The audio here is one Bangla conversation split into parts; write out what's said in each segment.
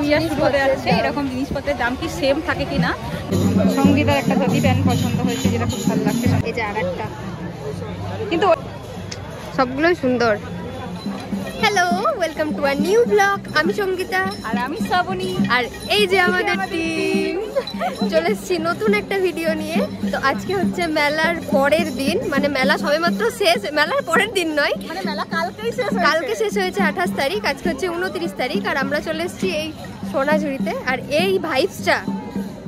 দুর্গাপূজা শুরু হতে যাচ্ছে, এরকম জিনিসপত্রের দাম কি সেম থাকে কিনা। সঙ্গীতার একটা ধুতি প্যান্ট পছন্দ হয়েছে, যেটা খুব ভালো লাগছে। এই যে আর একটা, কিন্তু সবগুলোই সুন্দর। Hello, welcome to a new blog. আমি সঙ্গীতা আর আমি শ্রাবণী, আর এই যে আমাদের টিম চলে এসেছি নতুন একটা ভিডিও নিয়ে। তো আজকে হচ্ছে মেলার পরের দিন, মানে মেলা সবেমাত্র শেষ, মেলার পরের দিন নয়, মানে মেলা কালকেই শেষ, কালকে শেষ হয়েছে 28 তারিখ, আজকে হচ্ছে 29 তারিখ। আর আমরা চলে এসেছি এই সোনাঝুরিতে। আর এই ভাইবসটা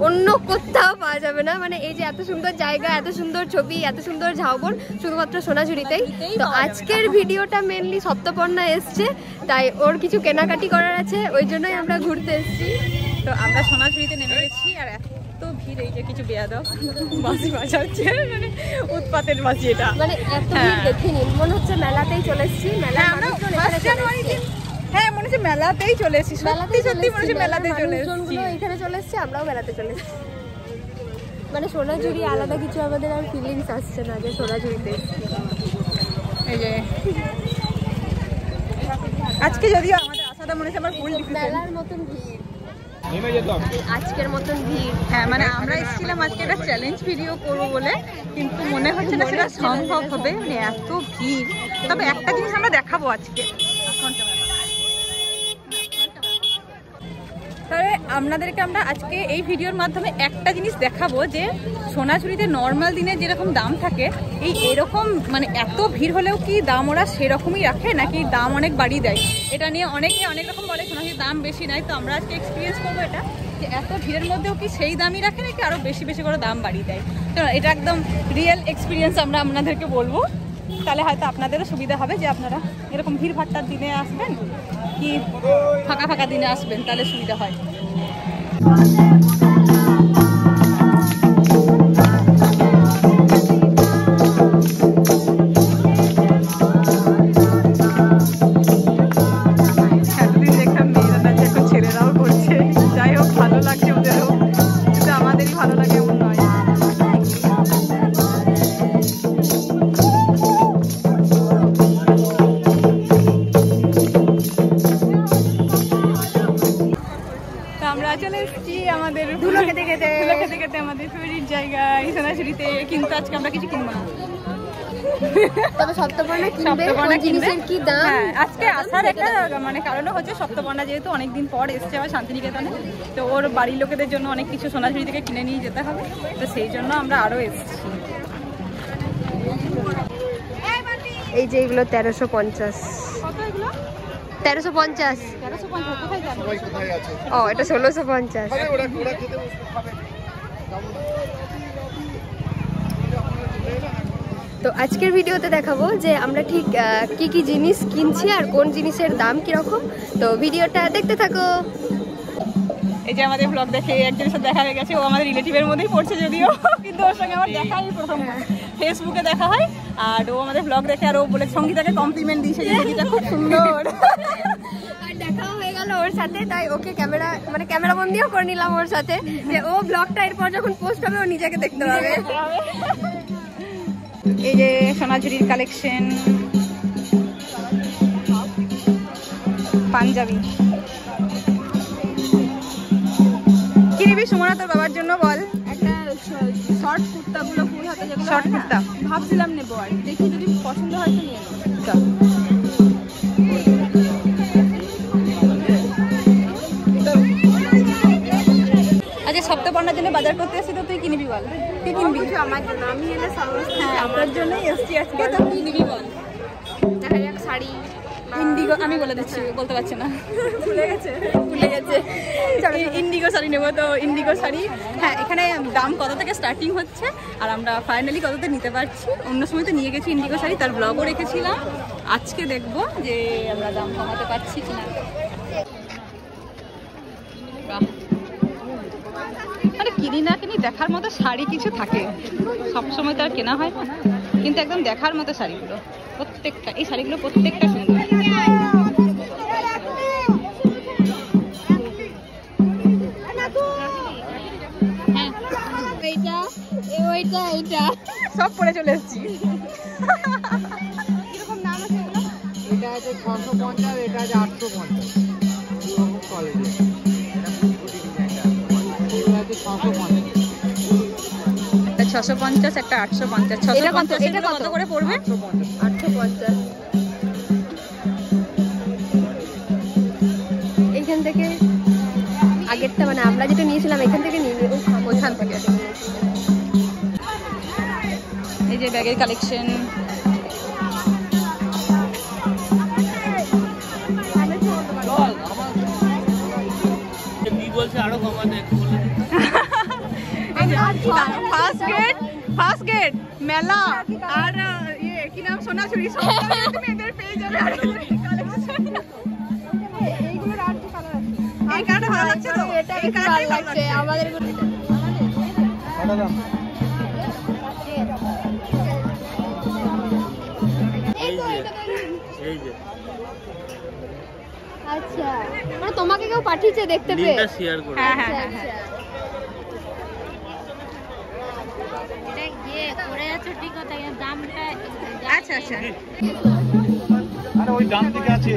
অন্য কোথাও পাওয়া যাবে না। মানে এই যে এত সুন্দর জায়গা, এত সুন্দর ছবি, এত সুন্দর ঝাউবন শুধুমাত্র সোনাঝুরিতেই। তো আজকের ভিডিওটা মেনলি সপ্তপর্ণা এসছে, তাই ওর কিছু কেনাকাটি করার আছে, ওই জন্যই আমরা ঘুরতে এসেছি। তো আমরা সোনাঝুরিতে নেমে গেছি। আর এত ভিড়, এই যে কিছু বেয়াদব বাজি বাজাচ্ছে, মানে উৎপাতের বাজি এটা। মানে এত ভিড় দেখে নিন, মনে হচ্ছে মেলাতেই চলে এসেছি। হ্যাঁ, মনে হচ্ছে মেলাতেই চলে এসেছি, সত্যি সত্যি মনে হচ্ছে মেলাতেই চলে এসেছি। এখানে চলে এসেছি, আমরাও মেলাতে চলে এসেছি। মানে সোনাঝুরি আলাদা কিছু আমাদের আর ফিলিংস আসছে না যে সোনাঝুরিতে। এই যে আজকে যদিও আমাদের আসাটা মনে হচ্ছে আবার ফুল মেলার মতন ভিড়, আজকের মতন ভিড়। হ্যাঁ, মানে আমরা এসেছিলাম আজকে একটা চ্যালেঞ্জ ভিডিও করবো বলে, কিন্তু মনে হচ্ছে না সেটা সম্ভব হবে, মানে এত ভিড়। তবে একটা জিনিস আমরা দেখাবো আজকে, তবে আপনাদেরকে আমরা আজকে এই ভিডিওর মাধ্যমে একটা জিনিস দেখাবো যে সোনাঝুরিতে নর্মাল দিনে যেরকম দাম থাকে, এরকম মানে এত ভিড় হলেও কি দাম ওরা সেরকমই রাখে নাকি দাম অনেক বাড়িয়ে দেয়। এটা নিয়ে অনেকে অনেক রকম বলে সোনাঝুরির দাম বেশি নাই। তো আমরা আজকে এক্সপিরিয়েন্স করবো এটা, যে এত ভিড়ের মধ্যেও কি সেই দামই রাখে নাকি আরও বেশি বেশি করে দাম বাড়িয়ে দেয়। তো এটা একদম রিয়েল এক্সপিরিয়েন্স আমরা আপনাদেরকে বলবো, তাহলে হয়তো আপনাদেরও সুবিধা হবে যে আপনারা এরকম ভিড় ভাট্টার দিনে আসবেন কি ফাঁকা ফাঁকা দিনে আসবেন, তাহলে সুবিধা হয়। এতদিন দেখলাম মেয়েরা নাচে, এখন ছেলেরাও করছে। যাই হোক, ভালো লাগছে ওদেরও, কিন্তু আমাদেরই ভালো লাগে এমন নয়। আমরা চলে এসেছি আমাদের ধুলো খেতে খেতে আমাদের ফেভারিট জায়গা এই সোনাঝুরিতে। কিন্তু আজকে আমরা কিছু কিনবো না, তবে সপ্তপর্ণা কিনবে। কি দাম? আজকে আসার একটা মানে কারণও হচ্ছে সপ্তপর্ণা যেহেতু অনেকদিন পর এসছে আবার শান্তিনিকেতনে, তো ওর বাড়ির লোকেদের জন্য অনেক কিছু সোনাঝুরি থেকে কিনে নিয়ে যেতে হবে, তো সেই জন্য আমরা আরো এসেছি। এই যে এগুলো 1350। কত এগুলো? 1350। 1350 কোথায় যাবে? ও, এটা 1650। তো আজকের ভিডিওতে দেখাবো যে আমরা ঠিক কি কি জিনিস কিনছি আর কোন জিনিসের দাম কিরকম। তো ভিডিওটা দেখতে থাকো। এই যে আমাদের ব্লগ দেখে একজনের সাথে দেখা হয়ে গেছে, ও আমাদের রিলেটিভের মধ্যেই পড়ছে যদিও, কিন্তু ওর সঙ্গে আমার দেখা হয় প্রথম, ফেসবুকে দেখা হয়। আর ও আমাদের ব্লগ দেখে আর ও বলে সঙ্গীতাকে কমপ্লিমেন্ট দিয়েছে যে এটা খুব সুন্দর। আর দেখা হয়ে গেল ওর সাথে, তাই ওকে ক্যামেরা বন্দিও করে নিলাম ওর সাথে, যে ও ব্লগটা এরপর যখন পোস্ট হবে ও নিজেকে দেখতে পাবে। এই যে সোনাঝুরির কালেকশন, পাঞ্জাবি। কি নিবি সুমনা তোর বাবার জন্য বল? একটা শর্ট কুর্তাগুলো ফুল হাতে যেগুলো, শর্ট কুর্তা ভাবছিলাম নেবো, আর দেখি যদি পছন্দ হয় তো নিয়ে নেবো। আচ্ছা, সপ্তপর্ণার জন্য বাজার করতে এসেছি, তো তুই কিনবি বল, কি কিনবি? আমার জন্য, আমি এলে আমার জন্যই এসেছি আজকে, তো কি নিবি বল? দেখা যাক শাড়ি, ইন্ডিগো, আমি বলে দিচ্ছি, বলতে পারছি না, ভুলে গেছে। ইন্ডিগো শাড়ি নেবো, তো ইন্ডিগো শাড়ি। হ্যাঁ, এখানে দাম কত থেকে স্টার্টিং হচ্ছে আর আমরা ফাইনালি কততে নিতে পারছি। অন্য সময় তো নিয়ে গেছি ইন্ডিগো শাড়ি, তার ব্লগও রেখেছিলাম। আজকে দেখবো যে আমরা দাম কমাতে পারছি কিনা। মানে কিনি না কিনি, দেখার মতো শাড়ি কিছু থাকে, সবসময় তো আর কেনা হয় না, কিন্তু একদম দেখার মতো শাড়িগুলো প্রত্যেকটা, এই শাড়িগুলো প্রত্যেকটা সুন্দর। সব পরে চলে এসেছি। কিরকম দাম আছে এগুলো? এটা আছে 650, এটা আছে 850। একটা 650, একটা 850। 650 এটা কত করে পড়বে? 850। এইখান থেকে আগেরটা মানে আমরা যেটা নিয়েছিলাম এখান থেকে নিয়ে নিব, ওইখান থেকে। এই যে ব্যাগের কালেকশন। ফার্স্ট গেট মেলা আর ইয়ে কি নাম সোনাঝুরি, সব তুমি এদের পেয়ে যাবে। আর এইগুলোর আর কি কালার আছে? এই কালারটা ভালো লাগছে তো? এটা একটু ভালো লাগছে আমাদের। আচ্ছা মানে তোমাকে কেউ পাঠিয়েছে দেখতে পেয়ে? লিংকটা শেয়ার করো। হ্যাঁ হ্যাঁ আচ্ছা হ্যাঁ। এটা ইয়ে করে আছে ঠিক কথা, এর দামটা আচ্ছা আচ্ছা। আরে ওই ডান দিকে আছে।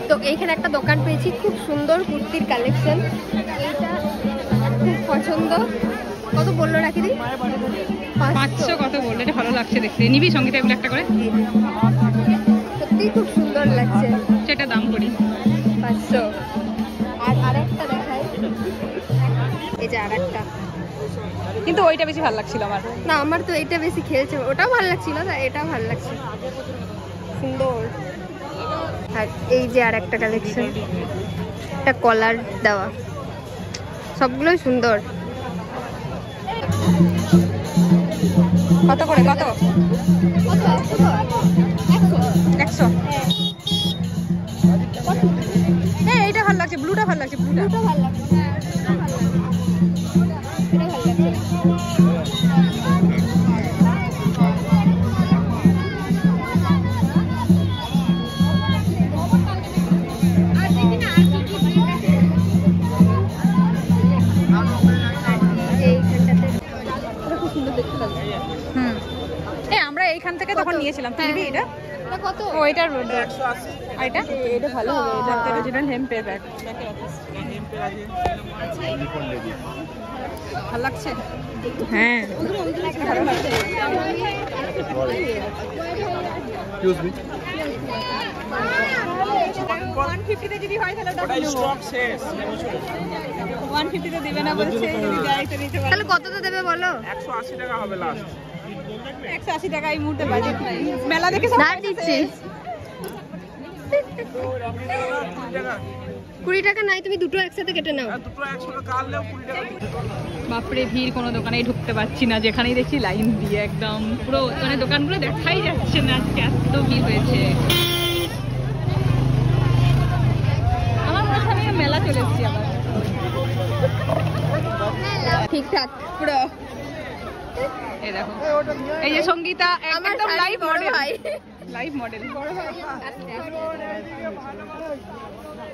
তো এইখানে একটা দোকান পেয়েছি, খুব সুন্দর কুর্তির কালেকশন। এইটা খুব পছন্দ। কত বললো রাখি দিই? 500 কত বললো? এটা ভালো লাগছে দেখতে, নিবি সঙ্গীতা এগুলো একটা করে? সত্যি খুব সুন্দর লাগছে। সেটা দাম করি 500। আর আরেকটা দেখাই, এই যে আরেকটা। কিন্তু ওইটা বেশি ভালো লাগছিল আমার। না আমার তো এইটা বেশি খেলছে, ওটাও ভালো লাগছিল না, এটাও ভালো লাগছে, সুন্দর। আর এই যে আর একটা কালেকশন, একটা কলার দেওয়া, সবগুলোই সুন্দর। কত করে? কত? 100। হ্যাঁ এইটা ভালো লাগছে, ব্লুটা ভালো লাগছে। ব্লুটা ভালো লাগছে, এটা ভালো লাগছে। আমরা এইখান থেকে তখন নিয়েছিলাম। তুই নিবি এটা? কত? ও এটার 180। এটা এটা ভালো হবে, এটা অরিজিনাল হেম্পের ব্যাগ। ভালো লাগছে? হ্যাঁ ভালো লাগছে। 150 তে যদি হয় তাহলে ওটা স্টক শেষ। 150 তে দিবে না বলছে, যদি যাই তো নিতে পারো। তাহলে কততে দেবে বলো? 180 টাকা হবে লাস্ট। 180 টাকা এই মুহূর্তে বাজেট নাই। মেলা দেখে সব দাঁড় দিচ্ছিস? 20 টাকা নাই, তুমি দুটো একসাথে কেটে নাও। দুটো একসাথে কাটলেও 20 টাকা। বাপরে ভিড়, কোনো দোকানেই ঢুকতে পারছি না, যেখানেই দেখছি লাইন দিয়ে একদম পুরো মানে দোকানগুলো দেখাই যাচ্ছে না, আজকে এত ভিড় হয়েছে। আমার মনে হয় আমি মেলা চলে এসেছি আবার। ঠিকঠাক পুরো। এই দেখো, এই যে সঙ্গীতা একদম লাইভ মডেল। Live model.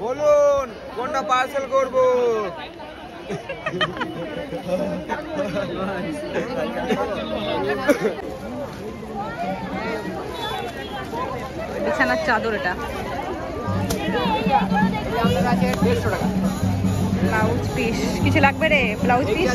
বলুন কোনটা পার্সেল করব? বিছানার চাদর এটা। ব্লাউজ পিস কিছু লাগবে রে? ব্লাউজ পিস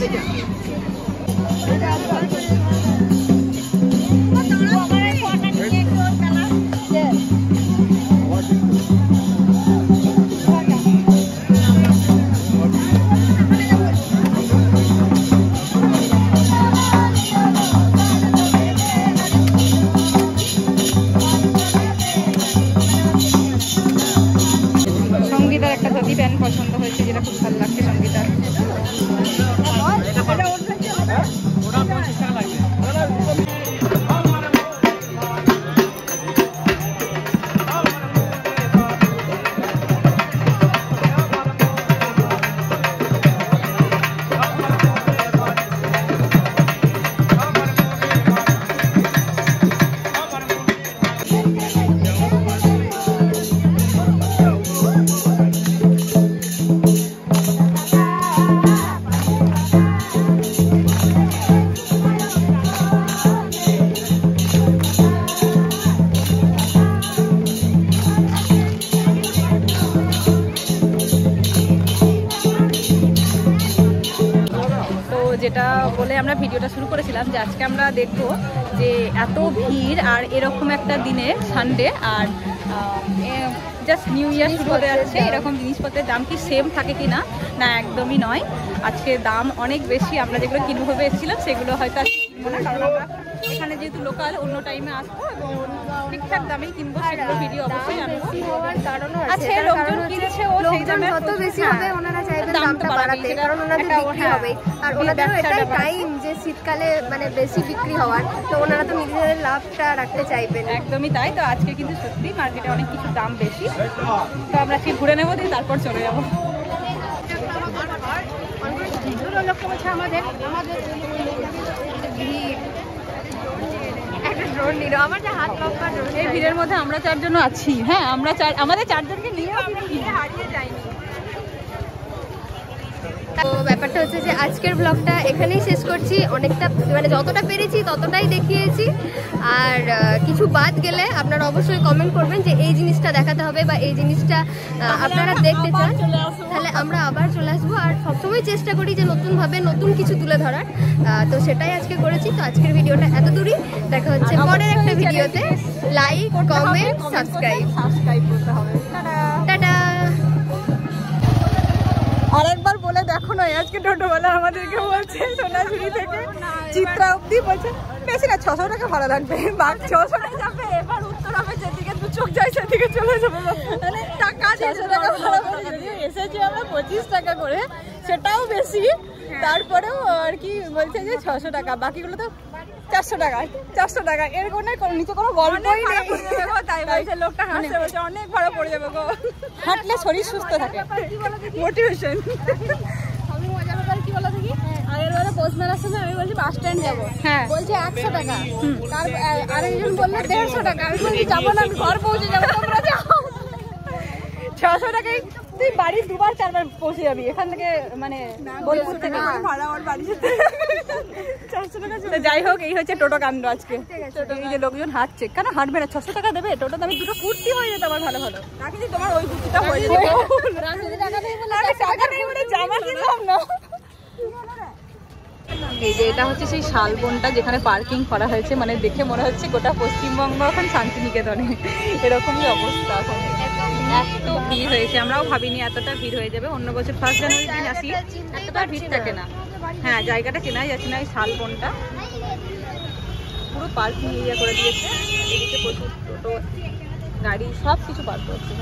সঙ্গীতার একটা ধুতি প্যান্ট পছন্দ হয়েছে, যেটা খুব ভালো লাগছে সঙ্গীতার। যেটা বলে আমরা ভিডিওটা শুরু করেছিলাম যে আজকে আমরা দেখবো যে এত ভিড় আর এরকম একটা দিনে সানডে আর জাস্ট নিউ ইয়ার শুরু হতে যাচ্ছে, এরকম জিনিসপত্রের দাম কি সেম থাকে কি না, না একদমই নয়। আজকে দাম অনেক বেশি। আমরা যেগুলো কিনবো ভেবে এসেছিলাম সেগুলো হয়তো আজকে কিনবো না, কারণ আমরা এখানে যেহেতু লোকাল অন্য টাইমে আসবো এবং ঠিকঠাক দামেই কিনবো, সেগুলো ভিডিও অবশ্যই আনবো। আচ্ছা, লোকজন কিনছে ও সেই দামে যত বেশি হবে ওনারা চাইবেন দামটা বাড়াতে, কারণ ওনাদের বিক্রি হবে আর ওনাদেরও এটাই টাইম যে শীতকালে মানে বেশি বিক্রি হওয়ার, তো ওনারা তো নিজেদের লাভটা রাখতে চাইবেন। একদমই তাই। তো আজকে কিন্তু সত্যি মার্কেটে অনেক কিছু দাম বেশি, তো আমরা ঠিক ঘুরে নেবো দিয়ে তারপর চলে যাবো। এই ভিড়ের মধ্যে আমরা চারজন আছি। হ্যাঁ, আমরা আমাদের চারজনকে নিয়ে হারিয়ে যাইনি। তো ব্যাপারটা হচ্ছে যে আজকের ব্লগটা এখানেই শেষ করছি। অনেকটা মানে যতটা পেরেছি ততটাই দেখিয়েছি, আর কিছু বাদ গেলে আপনারা অবশ্যই কমেন্ট করবেন যে এই জিনিসটা দেখাতে হবে বা এই জিনিসটা আপনারা দেখতে চান, তাহলে আমরা আবার চলে আসবো। আর সবসময় চেষ্টা করি যে নতুনভাবে নতুন কিছু তুলে ধরার, তো সেটাই আজকে করেছি। তো আজকের ভিডিওটা এত দূরই, দেখা হচ্ছে পরের একটা ভিডিওতে। লাইক, কমেন্ট, সাবস্ক্রাইব করতে হবে। টাটা। আরেকবার বলে দেখো না, আজকে টোটোওয়ালা আমাদেরকে বলছে সোনাঝুরি থেকে চিত্রা অব্দি বলছে বেশি না 600 টাকা ভাড়া লাগবে, বাঘ 600 টাকা যাবে। এবার উত্তর হবে যেদিকে দু চোখ যায় সেদিকে চলে যাবো, মানে টাকা 600 টাকা ভাড়া করে যদিও এসেছি আমরা 25 টাকা করে, সেটাও বেশি। তারপরেও আর কি বলছে যে 600 টাকা, বাকিগুলো তো 400 টাকা 400 টাকা, এর কোনো নিচে কোনো গল্পই নেই। তাই বলছে লোকটা, হাসছে বলছে অনেক ভাড়া পড়ে যাবে গো, হাঁটলে শরীর সুস্থ থাকে, মোটিভেশন। আমি মজার ব্যাপারে কি বলা থাকি, আগের বারে পোস্টম্যানের সঙ্গে আমি বলছি বাস স্ট্যান্ড যাবো, হ্যাঁ বলছে 100 টাকা, তার আরেকজন বললো 150 টাকা। আমি বলছি যাবো না, আমি ঘর পৌঁছে যাবো, তোমরা যাও। 600 টাকায় তুই বাড়ি 2বার 4বার পৌঁছে যাবি এখান থেকে, মানে বোলপুর থেকে ভাড়া আমার বাড়ি যেতে 400 টাকা। যাই হোক, এই হচ্ছে টোটো কাণ্ড আজকে। এই যে লোকজন হাঁটছে, কেন হাঁটবে না? 600 টাকা দেবে টোটোতে, আমি দুটো কুর্তি হয়ে যেত আমার ভালো ভালো। রাখি তোমার ওই কুর্তিটা হয়ে যাবে, টাকা নেই বলে জামা কিনলাম না। এই যে এটা হচ্ছে সেই শালবনটা যেখানে পার্কিং করা হয়েছে, মানে দেখে মনে হচ্ছে গোটা পশ্চিমবঙ্গ এখন শান্তিনিকেতনে, এরকমই অবস্থা এখন। এত ভিড় হয়েছে, আমরাও ভাবিনি এতটা ভিড় হয়ে যাবে। অন্য বছর 1 জানুয়ারির দিন আসি এতটা ভিড় থাকে না। হ্যাঁ, জায়গাটা চেনাই যাচ্ছে না। এই শালবনটা পুরো পার্কিং এরিয়া করে দিয়েছে, এদিকে প্রচুর টোটো গাড়ি সব কিছু পার্ক করছে।